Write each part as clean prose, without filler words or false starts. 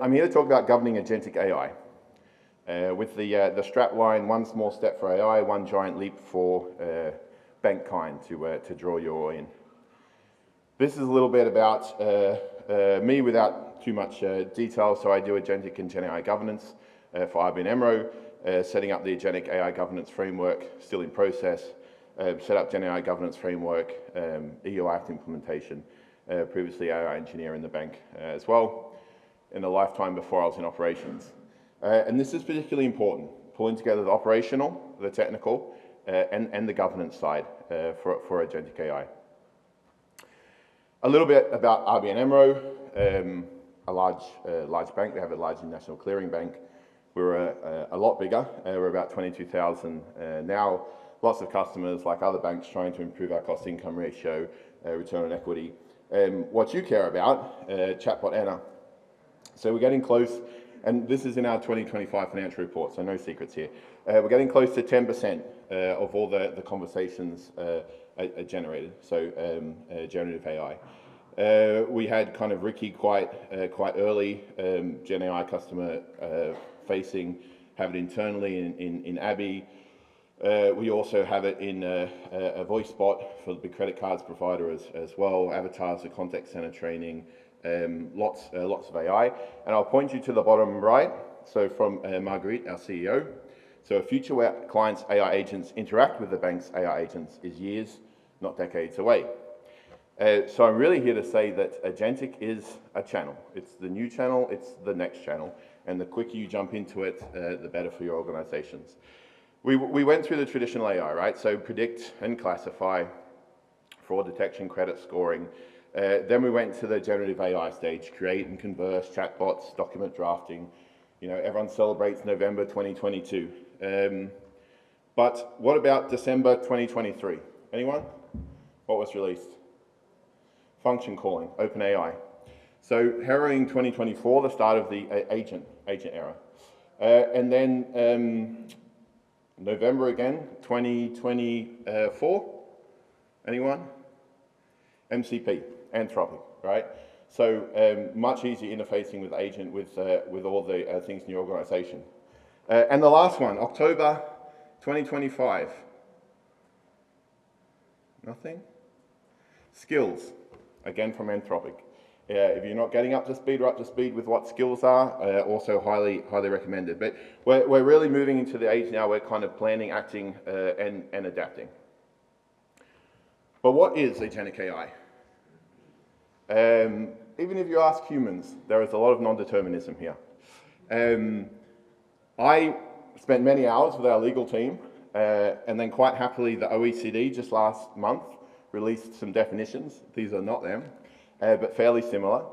I'm here to talk about governing agentic AI. With the strap line, one small step for AI, one giant leap for Bankkind to draw you all in. This is a little bit about me without too much detail. So I do agentic and GenAI governance for IBM Emro, setting up the agentic AI governance framework, still in process, set up GenAI governance framework, EU Act implementation, previously AI engineer in the bank as well, in a lifetime before I was in operations. And this is particularly important, pulling together the operational, the technical, and the governance side for agentic AI. A little bit about IBM Emro, a large bank. They have a large international clearing bank. We're a lot bigger. We're about 22,000 now. Lots of customers, like other banks, trying to improve our cost-income ratio, return on equity. What you care about, chatbot Anna. So we're getting close, and this is in our 2025 financial report, so no secrets here. We're getting close to 10% of all the conversations are generated, so generative AI. We had kind of Ricky quite early, GenAI customer facing, have it internally in Abby. We also have it in a voice bot for the big credit cards provider as well, avatars for contact center training, lots of AI. And I'll point you to the bottom right, so from Marguerite, our CEO. So a future where clients' AI agents interact with the bank's AI agents is years, not decades away. So I'm really here to say that agentic is a channel. It's the new channel, it's the next channel. And the quicker you jump into it, the better for your organizations. We went through the traditional AI, right? So predict and classify, fraud detection, credit scoring. Then we went to the generative AI stage, create and converse, chatbots, document drafting. You know, everyone celebrates November 2022. But what about December 2023? Anyone? What was released? Function calling, OpenAI. So heralding 2024, the start of the agent era. And then November again, 2024. Anyone? MCP, Anthropic, right? So much easier interfacing with agent with all the things in your organization. And the last one, October 2025. Nothing? Skills, again from Anthropic. If you're not getting up to speed or up to speed with what skills are, also highly recommended. But we're really moving into the age now where kind of planning, acting, and adapting. But what is agentic AI? Even if you ask humans, there is a lot of non-determinism here. I spent many hours with our legal team, and then quite happily the OECD just last month released some definitions. These are not them, but fairly similar.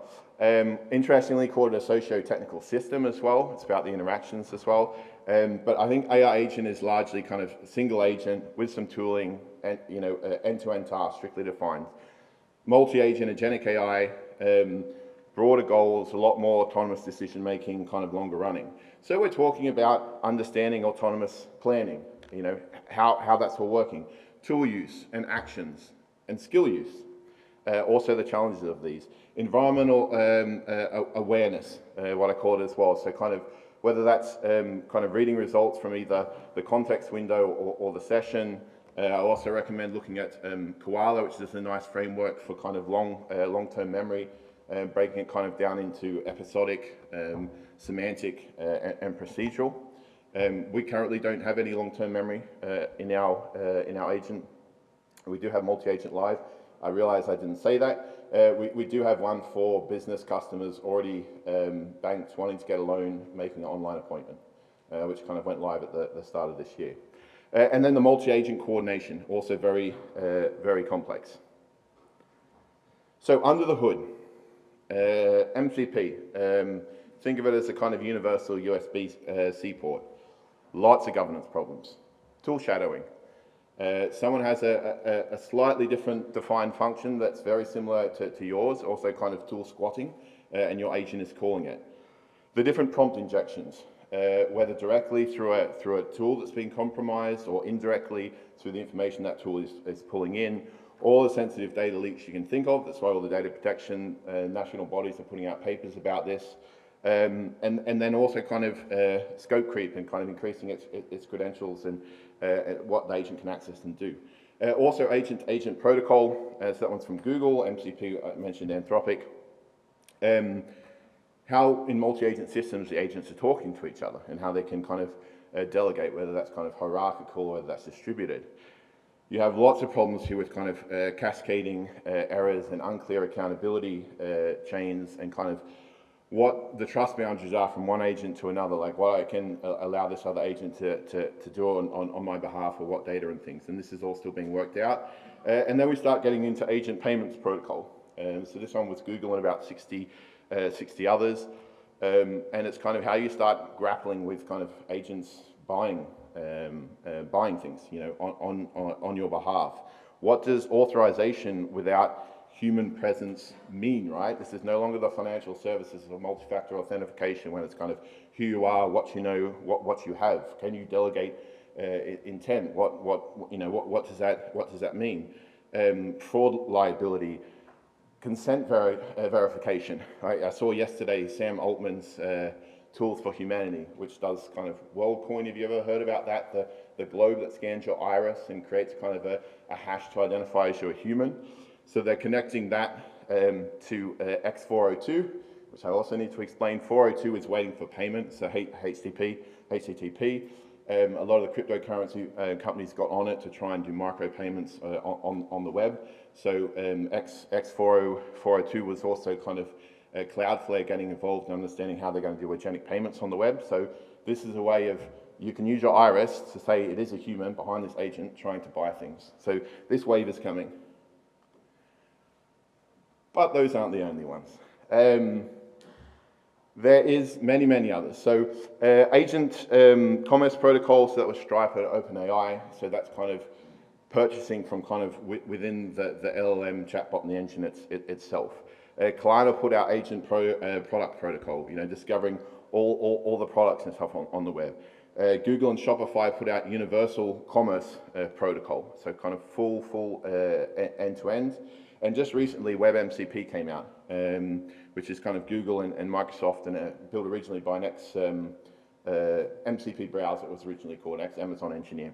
Interestingly, called it a socio-technical system as well. It's about the interactions as well. But I think AI agent is largely kind of single agent with some tooling and end-to-end tasks strictly defined. Multi-agent agentic AI, broader goals, a lot more autonomous decision making, kind of longer running. So we're talking about understanding autonomous planning, how that's all working, tool use and actions and skill use. Also the challenges of these. Environmental awareness, what I call it as well. So kind of whether that's kind of reading results from either the context window or the session. I also recommend looking at Koala, which is a nice framework for kind of long-term memory, breaking it kind of down into episodic, semantic, and procedural. We currently don't have any long-term memory in our agent. We do have multi-agent live. I realize I didn't say that. We do have one for business customers already, banks wanting to get a loan, making an online appointment, which kind of went live at the start of this year. And then the multi-agent coordination, also very complex. So under the hood, MCP, think of it as a kind of universal USB-C port. Lots of governance problems. Tool shadowing. Someone has a slightly different defined function that's very similar to yours, also kind of tool squatting, and your agent is calling it. The different prompt injections, whether directly through a tool that's been compromised or indirectly through the information that tool is pulling in, all the sensitive data leaks you can think of. That's why all the data protection national bodies are putting out papers about this. And then also kind of scope creep and kind of increasing its credentials and what the agent can access and do. Also agent-to-agent protocol, so that one's from Google, MCP, I mentioned Anthropic. How in multi-agent systems the agents are talking to each other and how they can kind of delegate, whether that's kind of hierarchical or whether that's distributed. You have lots of problems here with kind of cascading errors and unclear accountability chains and kind of what the trust boundaries are from one agent to another, like what I can allow this other agent to do on my behalf or what data and things. And this is all still being worked out. And then we start getting into agent payments protocol. So this one was Google and about 60 others. And it's kind of how you start grappling with kind of agents buying things, you know, on your behalf. What does authorization without human presence mean, right? This is no longer the financial services of multi-factor authentication when it's kind of who you are, what you know, what you have. Can you delegate intent? What does that mean? Fraud liability, consent verification. Right? I saw yesterday Sam Altman's Tools for Humanity, which does kind of WorldCoin. Have you ever heard about that? The globe that scans your iris and creates kind of a hash to identify as you're a human. So they're connecting that to X402, which I also need to explain. 402 is waiting for payment, so HTTP. A lot of the cryptocurrency companies got on it to try and do micropayments on the web. So X402 was also kind of Cloudflare getting involved in understanding how they're going to do agentic payments on the web. So this is a way of, you can use your iris to say it is a human behind this agent trying to buy things. So this wave is coming. But those aren't the only ones. There is many others. So agent commerce protocol, so that was Stripe and OpenAI. So that's kind of purchasing from kind of within the LLM chatbot and the engine itself. Klarna put out agent product protocol, you know, discovering all the products and stuff on the web. Google and Shopify put out universal commerce protocol, so kind of full end-to-end. And just recently, WebMCP came out, which is kind of Google and Microsoft, and built originally by an ex-MCP browser, it was originally called, ex-Amazon engineer.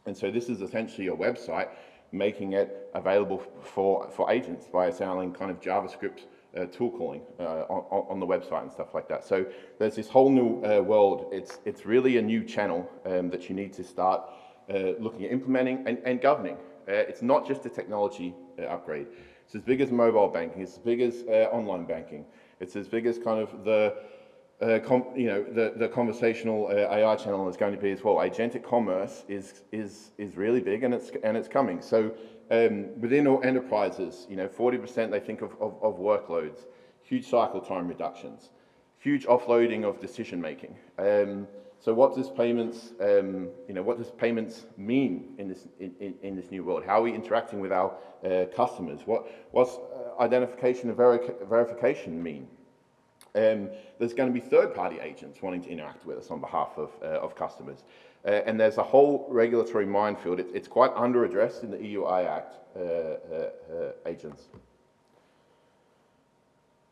And so this is essentially a website making it available for agents by installing kind of JavaScript tool calling on the website and stuff like that. So there's this whole new world. It's really a new channel that you need to start looking at implementing and governing. It's not just a technology upgrade. It's as big as mobile banking. It's as big as online banking. It's as big as kind of the conversational AI channel is going to be as well. Agentic commerce is really big, and it's coming. So within all enterprises, 40% they think of workloads, huge cycle time reductions, huge offloading of decision making. So what does payments, mean in this new world? How are we interacting with our customers? What's identification and verification mean? There's going to be third-party agents wanting to interact with us on behalf of customers. And there's a whole regulatory minefield. It's quite under-addressed in the EU AI Act, agents.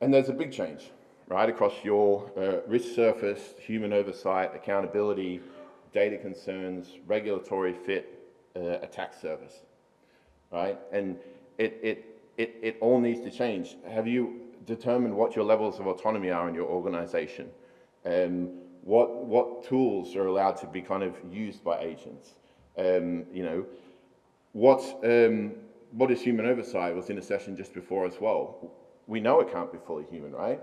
And there's a big change, right, across your risk surface, human oversight, accountability, data concerns, regulatory fit, attack service, right? And it all needs to change. Have you determined what your levels of autonomy are in your organization? What tools are allowed to be kind of used by agents? What is human oversight? I was in a session just before as well. We know it can't be fully human, right?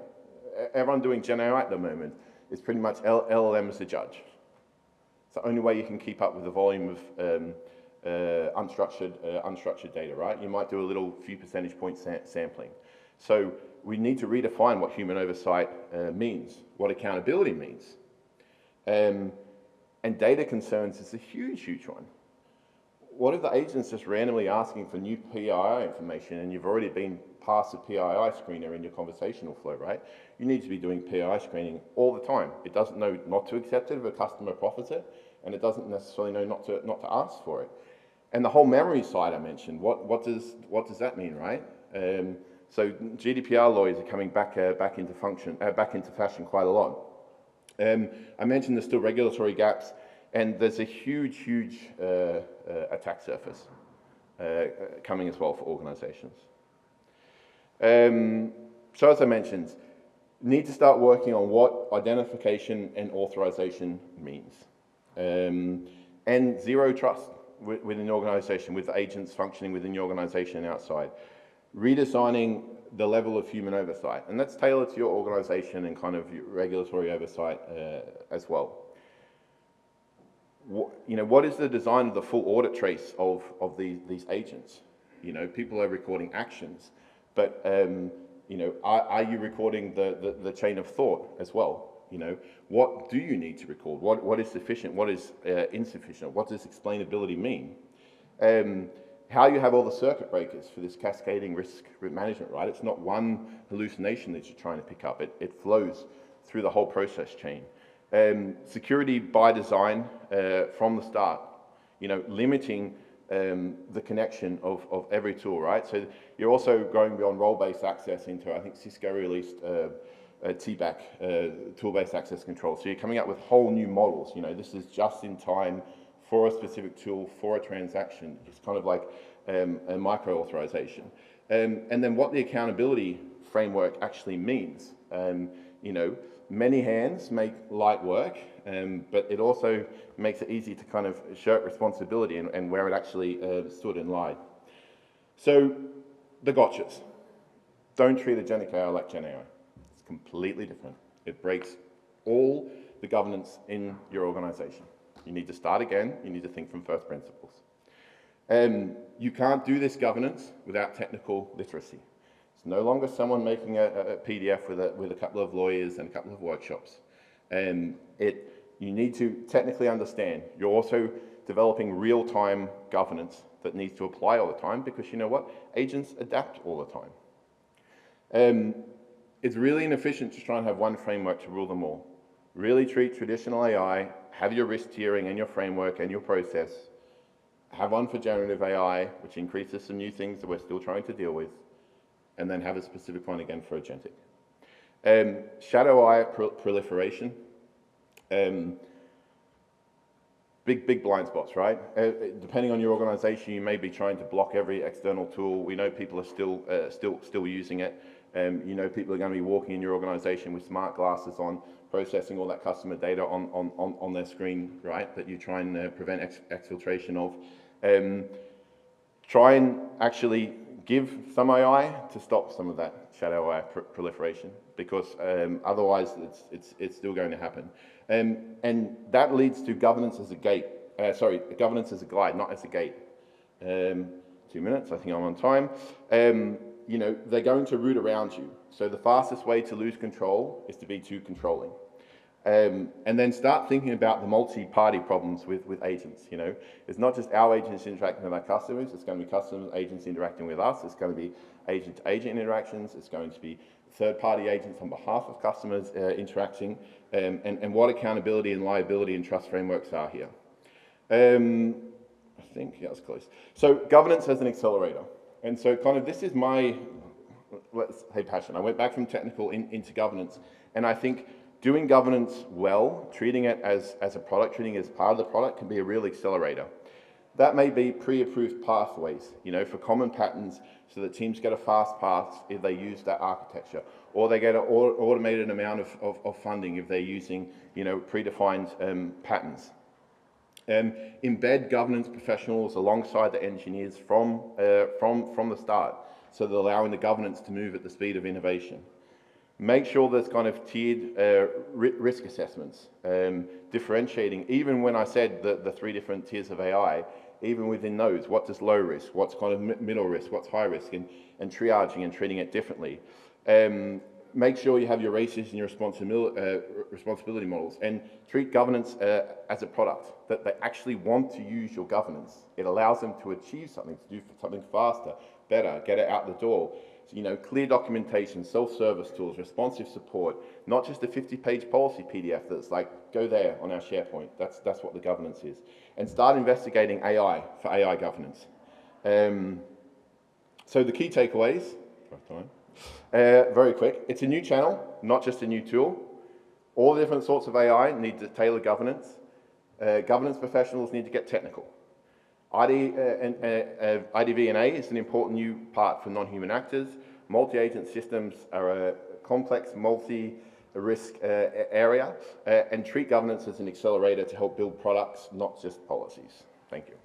Everyone doing GenAI at the moment is pretty much LLM as the judge. It's the only way you can keep up with the volume of unstructured data, right? You might do a little few percentage point sampling. So we need to redefine what human oversight means, what accountability means. And data concerns is a huge one. What if the agent's just randomly asking for new PII information and you've already been past the PII screener in your conversational flow, right? You need to be doing PII screening all the time. It doesn't know not to accept it if a customer profits it, and it doesn't necessarily know not to ask for it. And the whole memory side I mentioned, what does that mean, right? So GDPR lawyers are coming back into fashion quite a lot. I mentioned there's still regulatory gaps, and there's a huge attack surface coming as well for organizations. So as I mentioned, need to start working on what identification and authorization means. And zero trust within the organization, with agents functioning within the organization and outside. Redesigning the level of human oversight, and that's tailored to your organization and kind of regulatory oversight as well. What is the design of the full audit trace of these agents? People are recording actions, but are you recording the chain of thought as well? What do you need to record? What is sufficient? What is insufficient? What does explainability mean? How you have all the circuit breakers for this cascading risk management, right? It's not one hallucination that you're trying to pick up. It flows through the whole process chain. Security by design from the start, limiting the connection of every tool, right? So you're also going beyond role-based access into, I think Cisco released TBAC, tool-based access control. So you're coming up with whole new models. This is just in time for a specific tool, for a transaction. It's kind of like a micro-authorization. And then what the accountability framework actually means. Many hands make light work, but it also makes it easy to kind of shirk responsibility and where it actually stood and lied. So the gotchas. Don't treat agentic AI like GenAI. It's completely different. It breaks all the governance in your organization. You need to start again. You need to think from first principles. You can't do this governance without technical literacy. It's no longer someone making a PDF with a couple of lawyers and a couple of workshops. You need to technically understand. You're also developing real-time governance that needs to apply all the time, because you know what? Agents adapt all the time. It's really inefficient to try and have one framework to rule them all. Really treat traditional AI, have your risk tiering and your framework and your process, have one for generative AI, which increases some new things that we're still trying to deal with, and then have a specific one again for agentic. Shadow AI proliferation. Big blind spots, right? Depending on your organization, you may be trying to block every external tool. We know people are still using it. People are going to be walking in your organization with smart glasses on, processing all that customer data on their screen, right? That you try and prevent exfiltration of. Try and actually give some AI to stop some of that shadow AI proliferation, because otherwise it's still going to happen. And that leads to governance as a gate. Governance as a guide, not as a gate. 2 minutes, I think I'm on time. They're going to root around you. So the fastest way to lose control is to be too controlling. And then start thinking about the multi-party problems with agents. It's not just our agents interacting with our customers. It's going to be customers, agents interacting with us. It's going to be agent-to-agent interactions. It's going to be third-party agents on behalf of customers interacting, and what accountability and liability and trust frameworks are here. I think, yeah, it's close. So governance as an accelerator. And so kind of this is my, let's say, passion. I went back from technical into governance, and I think doing governance well, treating it as a product, treating it as part of the product, can be a real accelerator. That may be pre-approved pathways, for common patterns, so that teams get a fast path if they use that architecture, or they get an automated amount of funding if they're using, predefined patterns. Embed governance professionals alongside the engineers from the start, so they're allowing the governance to move at the speed of innovation. Make sure there's kind of tiered risk assessments, differentiating. Even when I said the 3 different tiers of AI, even within those, what does low risk, what's kind of middle risk, what's high risk, and triaging and treating it differently. Make sure you have your races and your responsibility models, and treat governance as a product, that they actually want to use your governance. It allows them to achieve something, to do something faster, better, get it out the door. So, clear documentation, self-service tools, responsive support, not just a 50-page policy PDF that's like, go there on our SharePoint. That's what the governance is. And start investigating AI for AI governance. So the key takeaways, Very quick. It's a new channel, not just a new tool. All the different sorts of AI need to tailor governance. Governance professionals need to get technical. IDV&A is an important new part for non-human actors. Multi-agent systems are a complex, multi-risk area, and treat governance as an accelerator to help build products, not just policies. Thank you.